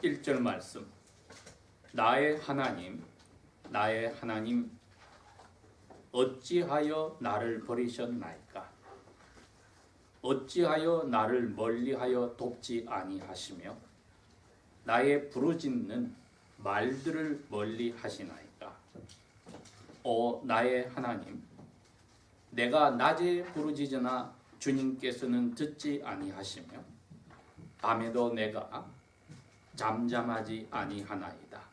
1절 말씀. 나의 하나님, 나의 하나님, 어찌하여 나를 버리셨나이까? 어찌하여 나를 멀리하여 돕지 아니하시며 나의 부르짖는 말들을 멀리하시나이까? 오 나의 하나님, 내가 낮에 부르짖으나 주님께서는 듣지 아니하시며 밤에도 내가 잠잠하지 아니하나이다.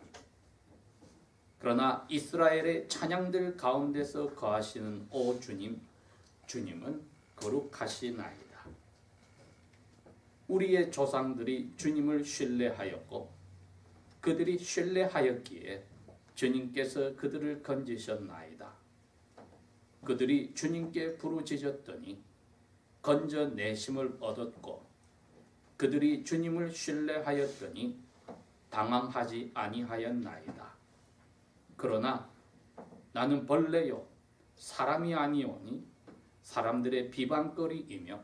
그러나 이스라엘의 찬양들 가운데서 거하시는 오 주님, 주님은 거룩하시나이다. 우리의 조상들이 주님을 신뢰하였고 그들이 신뢰하였기에 주님께서 그들을 건지셨나이다. 그들이 주님께 부르짖었더니 건져내심을 얻었고 그들이 주님을 신뢰하였더니 당황하지 아니하였나이다. 그러나 나는 벌레요 사람이 아니오니 사람들의 비방거리이며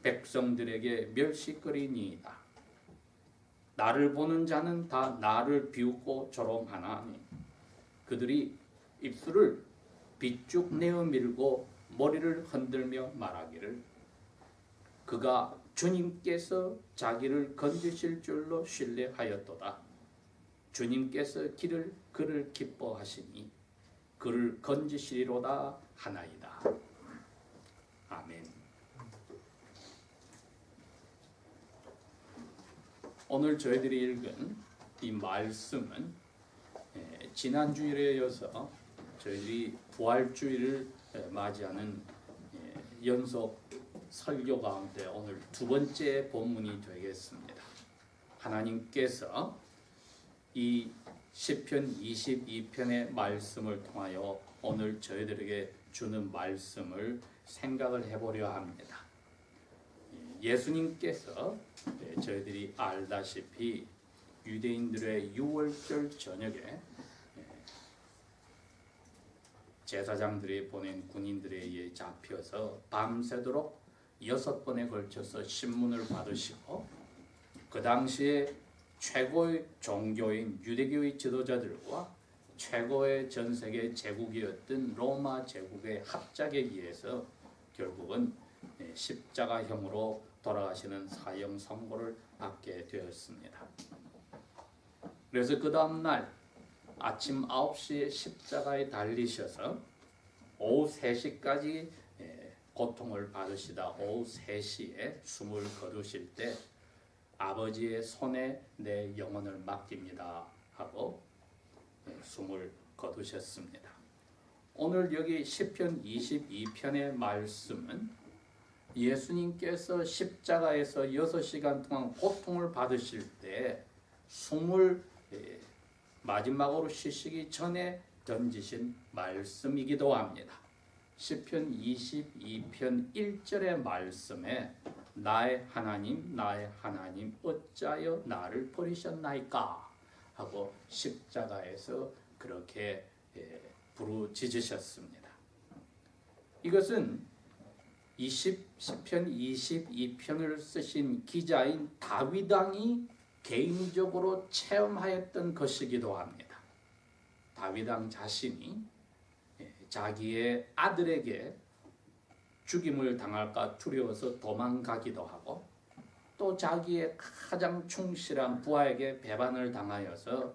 백성들에게 멸시거리니이다. 나를 보는 자는 다 나를 비웃고 조롱하나니 그들이 입술을 비쭉 내어 밀고 머리를 흔들며 말하기를 그가 주님께서 자기를 건지실 줄로 신뢰하였도다. 주님께서 그를 기뻐하시니 그를 건지시리로다 하나이다. 아멘. 오늘 저희들이 읽은 이 말씀은 지난 주일에 이어서 저희들이 부활주일을 맞이하는 연속 설교 가운데 오늘 두 번째 본문이 되겠습니다. 하나님께서 이 시편 22편의 말씀을 통하여 오늘 저희들에게 주는 말씀을 생각을 해보려 합니다. 예수님께서 저희들이 알다시피 유대인들의 유월절 저녁에 제사장들이 보낸 군인들에 의해 잡혀서 밤새도록 6번에 걸쳐서 신문을 받으시고 그 당시에 최고의 종교인 유대교의 지도자들과 최고의 전세계 제국이었던 로마 제국의 합작에 의해서 결국은 십자가형으로 돌아가시는 사형 선고를 받게 되었습니다. 그래서 그 다음날 아침 9시에 십자가에 달리셔서 오후 3시까지 고통을 받으시다 오후 3시에 숨을 거두실 때 아버지의 손에 내 영혼을 맡깁니다 하고 숨을 거두셨습니다. 오늘 여기 시편 22편의 말씀은 예수님께서 십자가에서 6시간 동안 고통을 받으실 때 숨을 마지막으로 쉬시기 전에 던지신 말씀이기도 합니다. 시편 22편 1절의 말씀에 나의 하나님 어찌하여 나를 버리셨나이까 하고 십자가에서 그렇게 부르짖으셨습니다. 이것은 시편 22편을 쓰신 기자인 다윗 왕이 개인적으로 체험하였던 것이기도 합니다. 다윗 왕 자신이 자기의 아들에게 죽임을 당할까 두려워서 도망가기도 하고 또 자기의 가장 충실한 부하에게 배반을 당하여서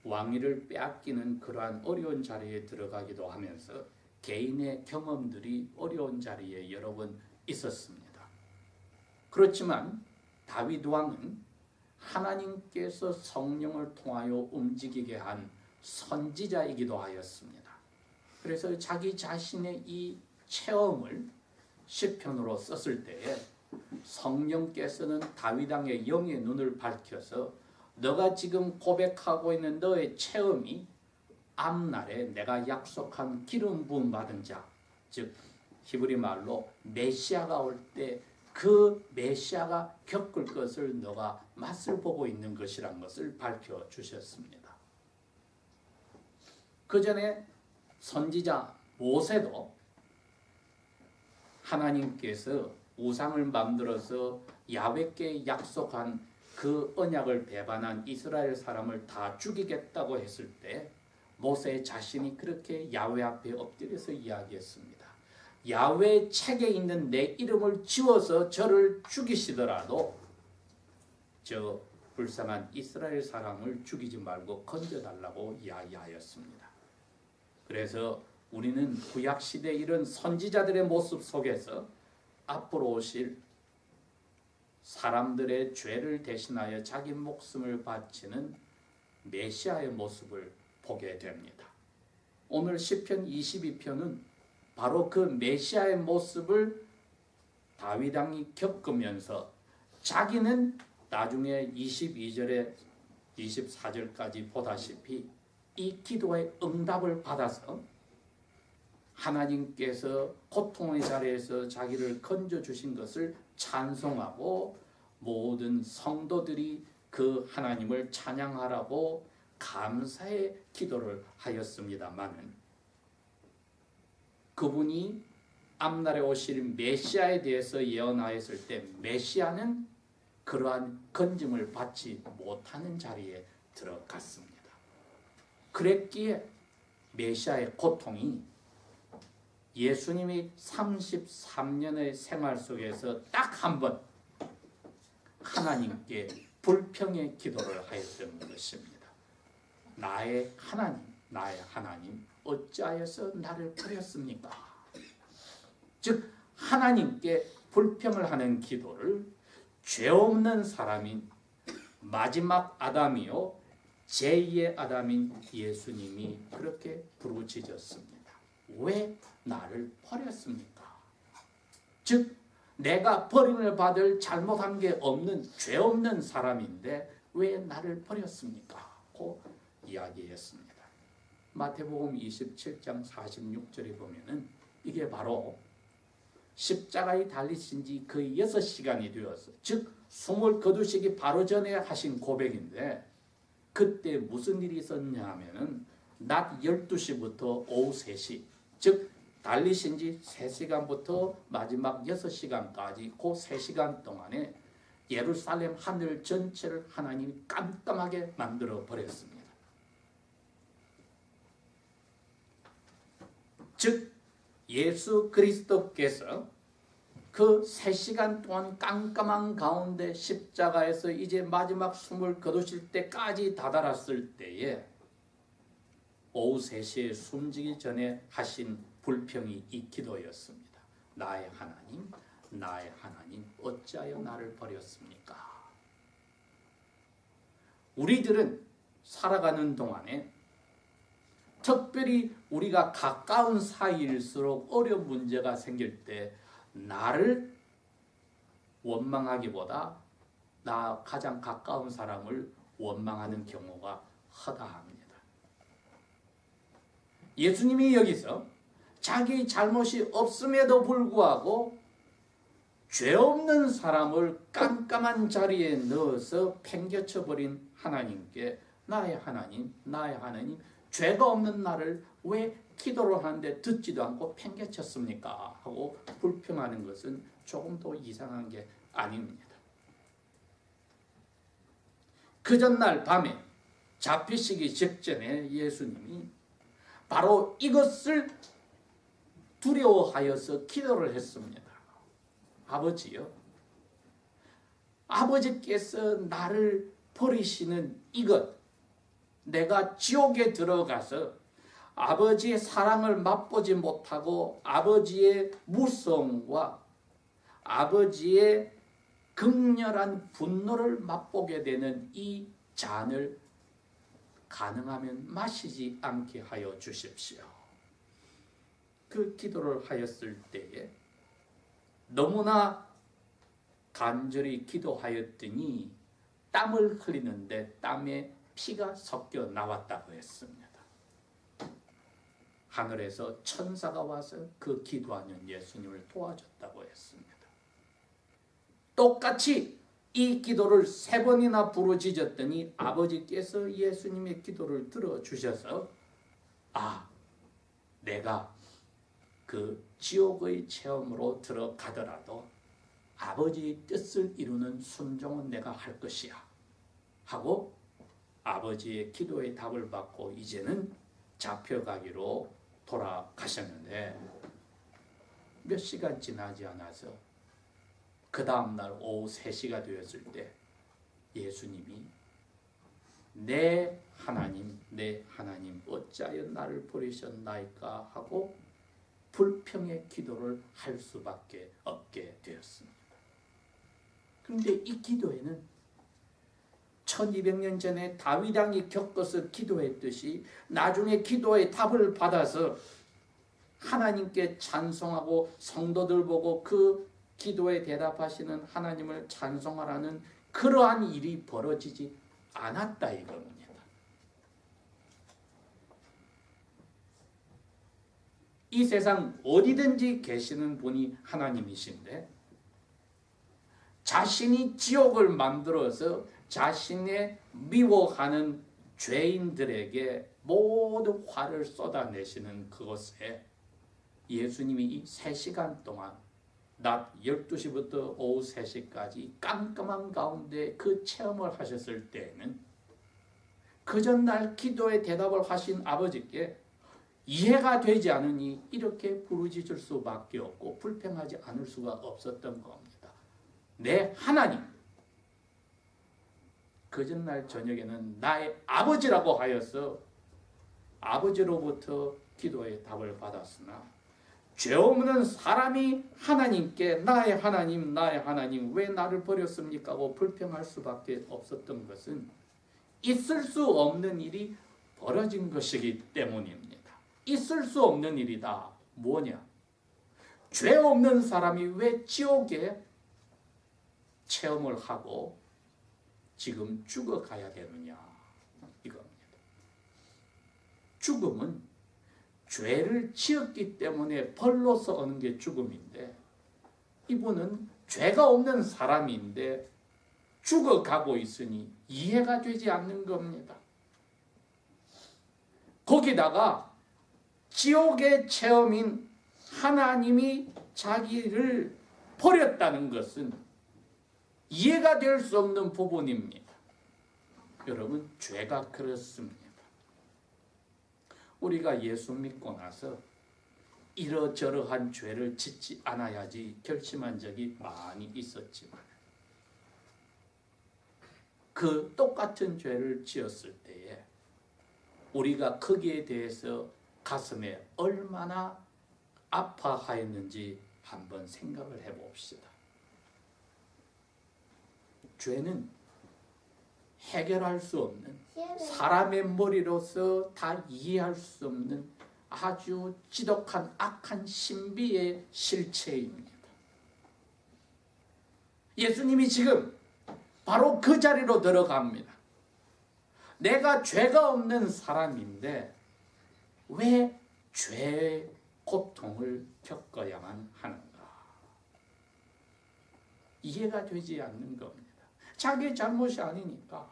왕위를 빼앗기는 그러한 어려운 자리에 들어가기도 하면서 개인의 경험들이 어려운 자리에 여러 번 있었습니다. 그렇지만 다윗 왕은 하나님께서 성령을 통하여 움직이게 한 선지자이기도 하였습니다. 그래서 자기 자신의 이 체험을 시편으로 썼을 때에 성령께서는 다윗 왕의 영의 눈을 밝혀서 너가 지금 고백하고 있는 너의 체험이 앞날에 내가 약속한 기름 부음 받은 자, 즉 히브리 말로 메시아가 올 때 그 메시아가 겪을 것을 너가 맛을 보고 있는 것이란 것을 밝혀주셨습니다. 그 전에 선지자 모세도 하나님께서 우상을 만들어서 야훼께 약속한 그 언약을 배반한 이스라엘 사람을 다 죽이겠다고 했을 때 모세 자신이 그렇게 야훼 앞에 엎드려서 이야기했습니다. 야훼 책에 있는 내 이름을 지워서 저를 죽이시더라도 저 불쌍한 이스라엘 사람을 죽이지 말고 건져달라고 이야기하였습니다. 그래서 우리는 구약시대 이런 선지자들의 모습 속에서 앞으로 오실 사람들의 죄를 대신하여 자기 목숨을 바치는 메시아의 모습을 보게 됩니다. 오늘 시편 22편은 바로 그 메시아의 모습을 다윗 왕이 겪으면서 자기는 나중에 22절에 24절까지 보다시피 이 기도의 응답을 받아서 하나님께서 고통의 자리에서 자기를 건져주신 것을 찬송하고 모든 성도들이 그 하나님을 찬양하라고 감사의 기도를 하였습니다만 그분이 앞날에 오실 메시아에 대해서 예언하였을 때 메시아는 그러한 건짐을 받지 못하는 자리에 들어갔습니다. 그랬기에 메시아의 고통이 예수님이 33년의 생활 속에서 딱 한 번 하나님께 불평의 기도를 하였던 것입니다. 나의 하나님 어찌하여서 나를 버렸습니까? 즉 하나님께 불평을 하는 기도를 죄 없는 사람인 마지막 아담이요 제2의 아담인 예수님이 그렇게 부르짖었습니다. 왜 나를 버렸습니까? 즉 내가 버림을 받을 잘못한 게 없는 죄 없는 사람인데 왜 나를 버렸습니까? 고 이야기했습니다. 마태복음 27장 46절에 보면은 이게 바로 십자가에 달리신 지 거의 6시간이 되어서 즉 숨을 거두시기 바로 전에 하신 고백인데 그때 무슨 일이 있었냐 하면은 낮 12시부터 오후 3시 즉 달리신 지 3시간부터 마지막 6시간까지 그 3시간 동안에 예루살렘 하늘 전체를 하나님이 깜깜하게 만들어 버렸습니다. 즉 예수 그리스도께서 그 3시간 동안 깜깜한 가운데 십자가에서 이제 마지막 숨을 거두실 때까지 다다랐을 때에 오후 3시에 숨지기 전에 하신 불평이 이 기도였습니다. 나의 하나님 어찌하여 나를 버렸습니까? 우리들은 살아가는 동안에 특별히 우리가 가까운 사이일수록 어려운 문제가 생길 때 나를 원망하기보다 나 가장 가까운 사람을 원망하는 경우가 허다합니다. 예수님이 여기서 자기 잘못이 없음에도 불구하고 죄 없는 사람을 깜깜한 자리에 넣어서 팽개쳐버린 하나님께 나의 하나님 죄가 없는 나를 왜 기도를 하는데 듣지도 않고 팽개쳤습니까? 하고 불평하는 것은 조금 더 이상한 게 아닙니다. 그 전날 밤에 잡히시기 직전에 예수님이 바로 이것을 두려워하여서 기도를 했습니다. 아버지요, 아버지께서 나를 버리시는 이것, 내가 지옥에 들어가서 아버지의 사랑을 맛보지 못하고 아버지의 무서움과 아버지의 극렬한 분노를 맛보게 되는 이 잔을 가능하면 마시지 않게 하여 주십시오. 그 기도를 하였을 때에 너무나 간절히 기도하였더니 땀을 흘리는데 땀에 피가 섞여 나왔다고 했습니다. 하늘에서 천사가 와서 그 기도하는 예수님을 도와줬다고 했습니다. 똑같이 이 기도를 3번이나 부르짖었더니 아버지께서 예수님의 기도를 들어주셔서 내가 그 지옥의 체험으로 들어가더라도 아버지의 뜻을 이루는 순종은 내가 할 것이야. 하고 아버지의 기도의 답을 받고 이제는 잡혀가기로 돌아가셨는데, 몇 시간 지나지 않아서 그 다음날 오후 3시가 되었을 때 예수님이 내 하나님 어찌하여 나를 버리셨나이까 하고 불평의 기도를 할 수밖에 없게 되었습니다. 그런데 이 기도에는 1200년 전에 다윗 왕이 겪어서 기도했듯이 나중에 기도의 답을 받아서 하나님께 찬송하고 성도들 보고 그 기도에 대답하시는 하나님을 찬송하라는 그러한 일이 벌어지지 않았다 이겁니다. 이 세상 어디든지 계시는 분이 하나님이신데 자신이 지옥을 만들어서 자신의 미워하는 죄인들에게 모두 화를 쏟아내시는 그곳에 예수님이 이 3시간 동안 낮 12시부터 오후 3시까지 깜깜한 가운데 그 체험을 하셨을 때에는 그 전날 기도에 대답을 하신 아버지께 이해가 되지 않으니 이렇게 부르짖을 수밖에 없고 불평하지 않을 수가 없었던 겁니다. 내 하나님, 그 전날 저녁에는 나의 아버지라고 하여서 아버지로부터 기도의 답을 받았으나 죄 없는 사람이 하나님께 나의 하나님 왜 나를 버렸습니까 하고 불평할 수밖에 없었던 것은 있을 수 없는 일이 벌어진 것이기 때문입니다. 있을 수 없는 일이다. 뭐냐? 죄 없는 사람이 왜 지옥에 체험을 하고 지금 죽어가야 되느냐 이겁니다. 죽음은 죄를 지었기 때문에 벌로서 오는 게 죽음인데 이분은 죄가 없는 사람인데 죽어가고 있으니 이해가 되지 않는 겁니다. 거기다가 지옥의 체험인 하나님이 자기를 버렸다는 것은 이해가 될 수 없는 부분입니다. 여러분, 죄가 그렇습니다. 우리가 예수 믿고 나서 이러저러한 죄를 짓지 않아야지 결심한 적이 많이 있었지만 그 똑같은 죄를 지었을 때에 우리가 거기에 대해서 가슴에 얼마나 아파하였는지 한번 생각을 해봅시다. 죄는 해결할 수 없는, 사람의 머리로서 다 이해할 수 없는 아주 지독한 악한 신비의 실체입니다. 예수님이 지금 바로 그 자리로 들어갑니다. 내가 죄가 없는 사람인데 왜 죄의 고통을 겪어야만 하는가? 이해가 되지 않는 겁니다. 자기의 잘못이 아니니까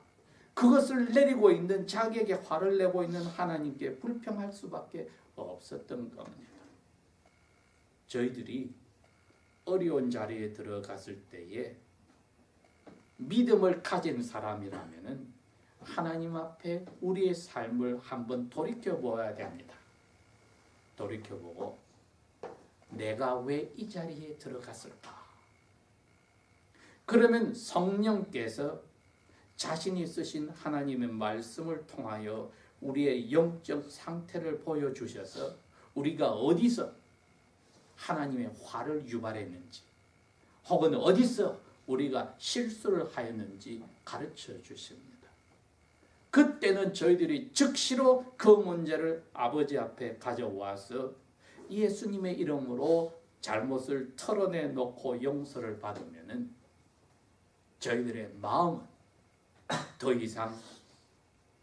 그것을 내리고 있는, 자기에게 화를 내고 있는 하나님께 불평할 수밖에 없었던 겁니다. 저희들이 어려운 자리에 들어갔을 때에 믿음을 가진 사람이라면 하나님 앞에 우리의 삶을 한번 돌이켜보아야 됩니다. 돌이켜보고 내가 왜 이 자리에 들어갔을까? 그러면 성령께서 자신이 쓰신 하나님의 말씀을 통하여 우리의 영적 상태를 보여주셔서 우리가 어디서 하나님의 화를 유발했는지 혹은 어디서 우리가 실수를 하였는지 가르쳐 주십니다. 그때는 저희들이 즉시로 그 문제를 아버지 앞에 가져와서 예수님의 이름으로 잘못을 털어내놓고 용서를 받으면은 저희들의 마음은 더 이상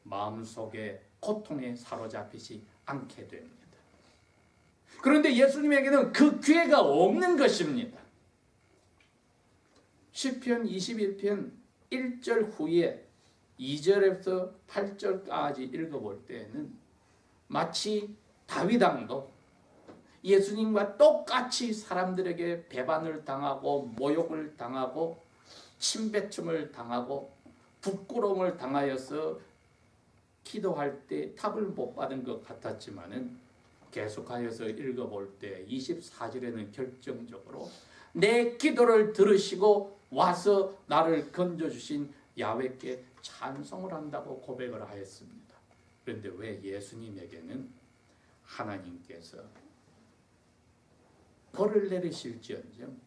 마음속에 고통에 사로잡히지 않게 됩니다. 그런데 예수님에게는 그 기회가 없는 것입니다. 시편 21편 1절 후에 2절에서 8절까지 읽어볼 때는 마치 다윗 왕도 예수님과 똑같이 사람들에게 배반을 당하고 모욕을 당하고 침뱉음을 당하고 부끄러움을 당하여서 기도할 때 답을 못 받은 것 같았지만은 계속하여서 읽어볼 때 24절에는 결정적으로 내 기도를 들으시고 와서 나를 건져주신 야훼께 찬송을 한다고 고백을 하였습니다. 그런데 왜 예수님에게는 하나님께서 벌을 내리실지언정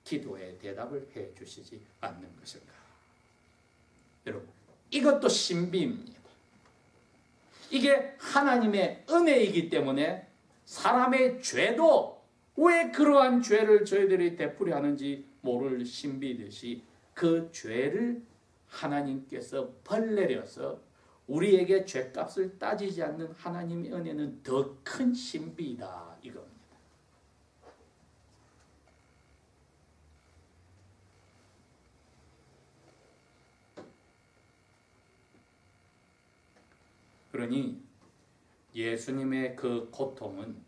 기도에 대답을 해 주시지 않는 것일까? 여러분, 이것도 신비입니다. 이게 하나님의 은혜이기 때문에 사람의 죄도 왜 그러한 죄를 저희들이 되풀이 하는지 모를 신비듯이 그 죄를 하나님께서 벌 내려서 우리에게 죄값을 따지지 않는 하나님의 은혜는 더 큰 신비이다 이겁니다. 그러니 예수님의 그 고통은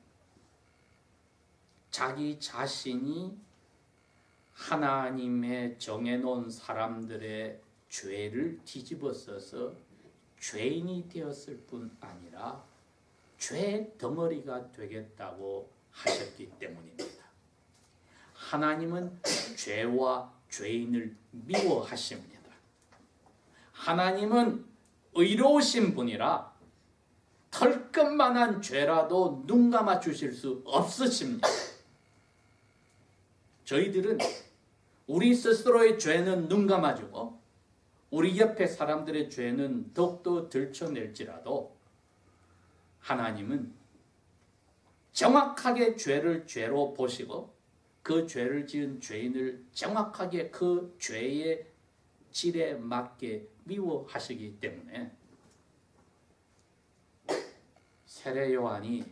자기 자신이 하나님의 정해놓은 사람들의 죄를 뒤집어 써서 죄인이 되었을 뿐 아니라 죄 덩어리가 되겠다고 하셨기 때문입니다. 하나님은 죄와 죄인을 미워하십니다. 하나님은 의로우신 분이라 털끝만한 죄라도 눈 감아 주실 수 없으십니다. 저희들은 우리 스스로의 죄는 눈 감아주고 우리 옆에 사람들의 죄는 더욱더 들춰낼지라도 하나님은 정확하게 죄를 죄로 보시고 그 죄를 지은 죄인을 정확하게 그 죄의 질에 맞게 미워하시기 때문에 세례 요한이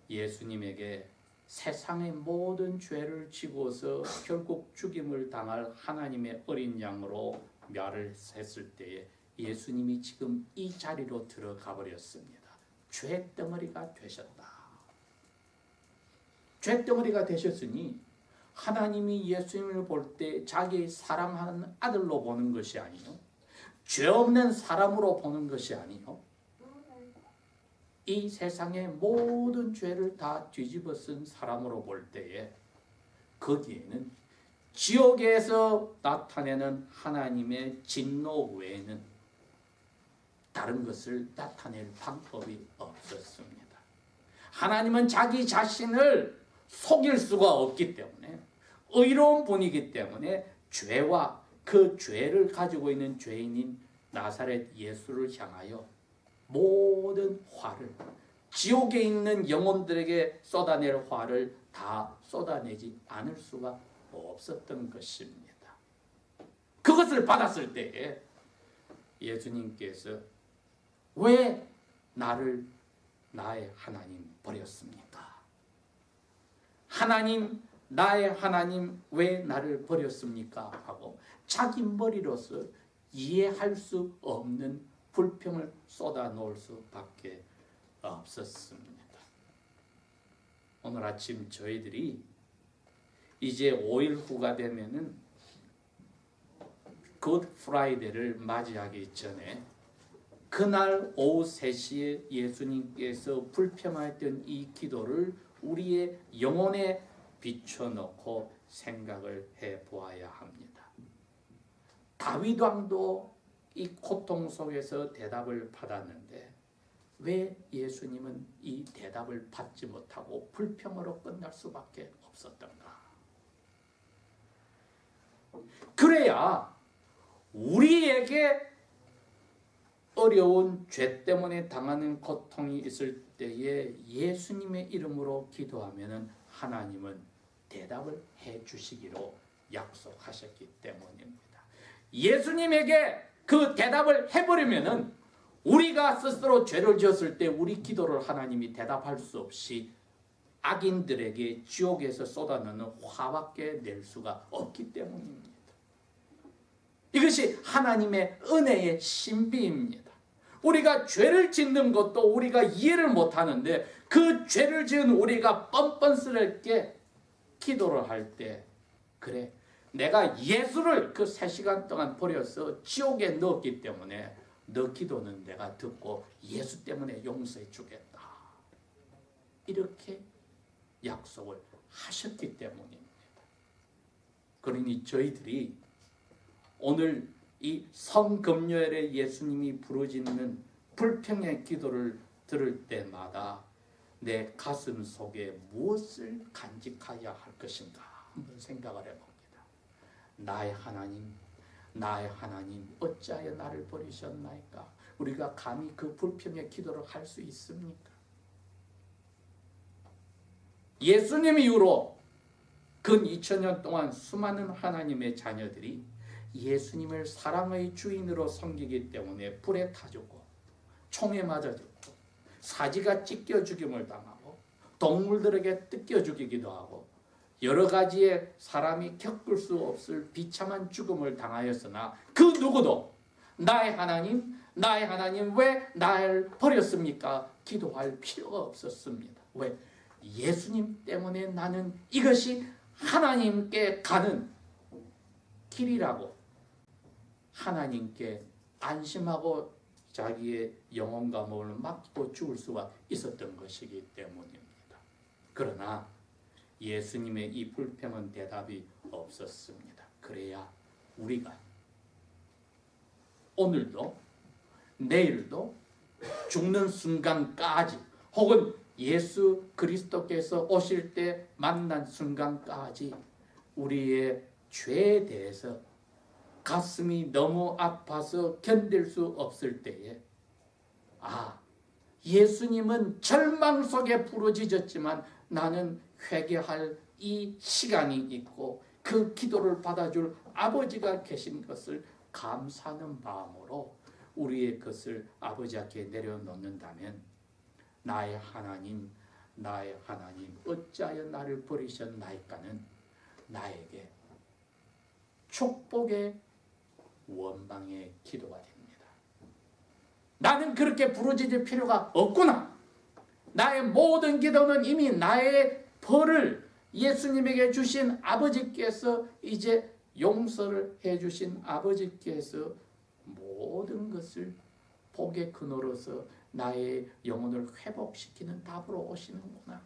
예수님에게 세상의 모든 죄를 지고서 결국 죽임을 당할 하나님의 어린 양으로 멸을 했을 때에 예수님이 지금 이 자리로 들어가 버렸습니다. 죄덩어리가 되셨다. 죄덩어리가 되셨으니 하나님이 예수님을 볼 때 자기 사랑하는 아들로 보는 것이 아니요 죄 없는 사람으로 보는 것이 아니요 이 세상의 모든 죄를 다 뒤집어 쓴 사람으로 볼 때에 거기에는 지옥에서 나타내는 하나님의 진노 외에는 다른 것을 나타낼 방법이 없었습니다. 하나님은 자기 자신을 속일 수가 없기 때문에 의로운 분이기 때문에 죄와 그 죄를 가지고 있는 죄인인 나사렛 예수를 향하여 모든 화를 지옥에 있는 영혼들에게 쏟아낼 화를 다 쏟아내지 않을 수가 없었던 것입니다. 그것을 받았을 때에 예수님께서 왜 나를 나의 하나님 버렸습니까? 하나님 나의 하나님 왜 나를 버렸습니까? 하고 자기 머리로서 이해할 수 없는 불평을 쏟아놓을 수밖에 없었습니다. 오늘 아침 저희들이 이제 5일 후가 되면은 굿 프라이데이를 맞이하기 전에 그날 오후 3시에 예수님께서 불평하였던 이 기도를 우리의 영혼에 비춰놓고 생각을 해보아야 합니다. 다윗 왕도 이 고통 속에서 대답을 받았는데 왜 예수님은 이 대답을 받지 못하고 불평으로 끝날 수밖에 없었던가? 그래야 우리에게 어려운 죄 때문에 당하는 고통이 있을 때에 예수님의 이름으로 기도하면 하나님은 대답을 해 주시기로 약속하셨기 때문입니다. 예수님에게 그 대답을 해버리면은 우리가 스스로 죄를 지었을 때 우리 기도를 하나님이 대답할 수 없이 악인들에게 지옥에서 쏟아내는 화밖에 낼 수가 없기 때문입니다. 이것이 하나님의 은혜의 신비입니다. 우리가 죄를 짓는 것도 우리가 이해를 못하는데 그 죄를 지은 우리가 뻔뻔스럽게 기도를 할 때 그래 내가 예수를 그 3시간 동안 버려서 지옥에 넣었기 때문에 너 기도는 내가 듣고 예수 때문에 용서해 주겠다. 이렇게 약속을 하셨기 때문입니다. 그러니 저희들이 오늘 이 성금요일에 예수님이 부르짖는 불평의 기도를 들을 때마다 내 가슴 속에 무엇을 간직해야 할 것인가 한번 생각을 해봅니다. 나의 하나님, 나의 하나님, 어찌하여 나를 버리셨나이까? 우리가 감히 그 불평의 기도를 할 수 있습니까? 예수님 이후로 근 2000년 동안 수많은 하나님의 자녀들이 예수님을 사랑의 주인으로 섬기기 때문에 불에 타 죽고 총에 맞아 죽고 사지가 찢겨 죽임을 당하고 동물들에게 뜯겨 죽이기도 하고 여러 가지의 사람이 겪을 수 없을 비참한 죽음을 당하였으나 그 누구도 나의 하나님, 나의 하나님 왜 나를 버렸습니까? 기도할 필요가 없었습니다. 왜? 예수님 때문에 나는 이것이 하나님께 가는 길이라고 하나님께 안심하고 자기의 영혼과 몸을 맡기고 죽을 수가 있었던 것이기 때문입니다. 그러나 예수님의 이 불평은 대답이 없었습니다. 그래야 우리가 오늘도 내일도 죽는 순간까지 혹은 예수 그리스도께서 오실 때 만난 순간까지 우리의 죄에 대해서 가슴이 너무 아파서 견딜 수 없을 때에 예수님은 절망 속에 부르짖었지만 나는 회개할 이 시간이 있고 그 기도를 받아줄 아버지가 계신 것을 감사하는 마음으로 우리의 것을 아버지 앞에 내려놓는다면 나의 하나님, 나의 하나님 어찌하여 나를 버리셨나이까는 나에게 축복의 원망의 기도가 됩니다. 나는 그렇게 부르짖을 필요가 없구나. 나의 모든 기도는 이미 나의 벌을 예수님에게 주신 아버지께서 이제 용서를 해주신 아버지께서 모든 것을 복의 근원으로서 나의 영혼을 회복시키는 답으로 오시는구나.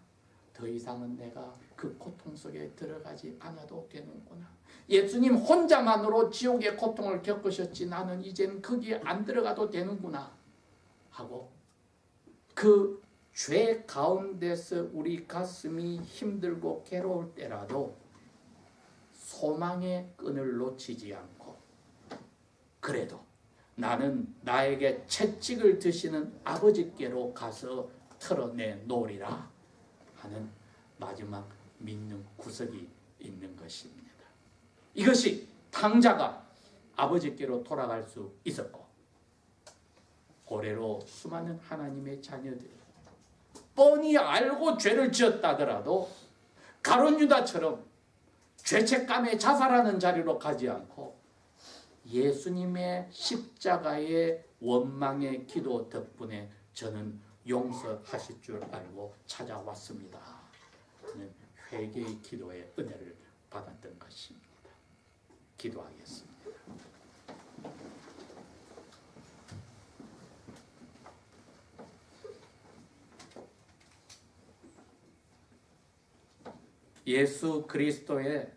더 이상은 내가 그 고통 속에 들어가지 않아도 되는구나. 예수님 혼자만으로 지옥의 고통을 겪으셨지 나는 이제는 거기에 안 들어가도 되는구나 하고 그 죄 가운데서 우리 가슴이 힘들고 괴로울 때라도 소망의 끈을 놓치지 않고 그래도 나는 나에게 채찍을 드시는 아버지께로 가서 털어내놓으리라 하는 마지막 믿는 구석이 있는 것입니다. 이것이 탕자가 아버지께로 돌아갈 수 있었고 고래로 수많은 하나님의 자녀들이 뻔히 알고 죄를 지었다더라도 가룟 유다처럼 죄책감에 자살하는 자리로 가지 않고 예수님의 십자가의 원망의 기도 덕분에 저는 용서하실 줄 알고 찾아왔습니다 하는 회개의 기도의 은혜를 받았던 것입니다. 기도하겠습니다. 예수 그리스도의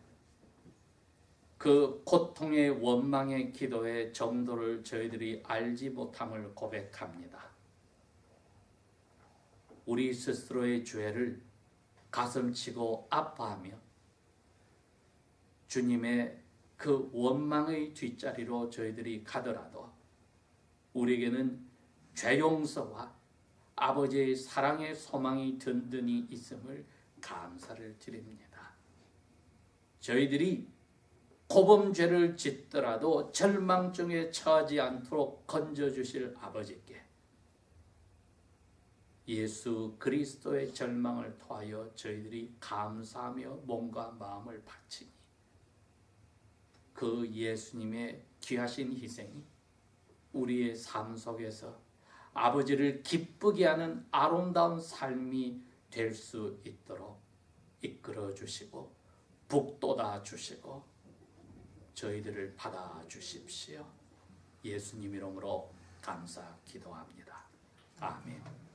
그 고통의 원망의 기도의 정도를 저희들이 알지 못함을 고백합니다. 우리 스스로의 죄를 가슴치고 아파하며 주님의 그 원망의 뒷자리로 저희들이 가더라도 우리에게는 죄 용서와 아버지의 사랑의 소망이 든든히 있음을 감사를 드립니다. 저희들이 고범죄를 짓더라도 절망중에 처하지 않도록 건져주실 아버지께 예수 그리스도의 절망을 통하여 저희들이 감사하며 몸과 마음을 바치니 그 예수님의 귀하신 희생이 우리의 삶 속에서 아버지를 기쁘게 하는 아름다운 삶이 될 수 있도록 이끌어 주시고 북돋아 주시고 저희들을 받아주십시오. 예수님 이름으로 감사 기도합니다. 아멘.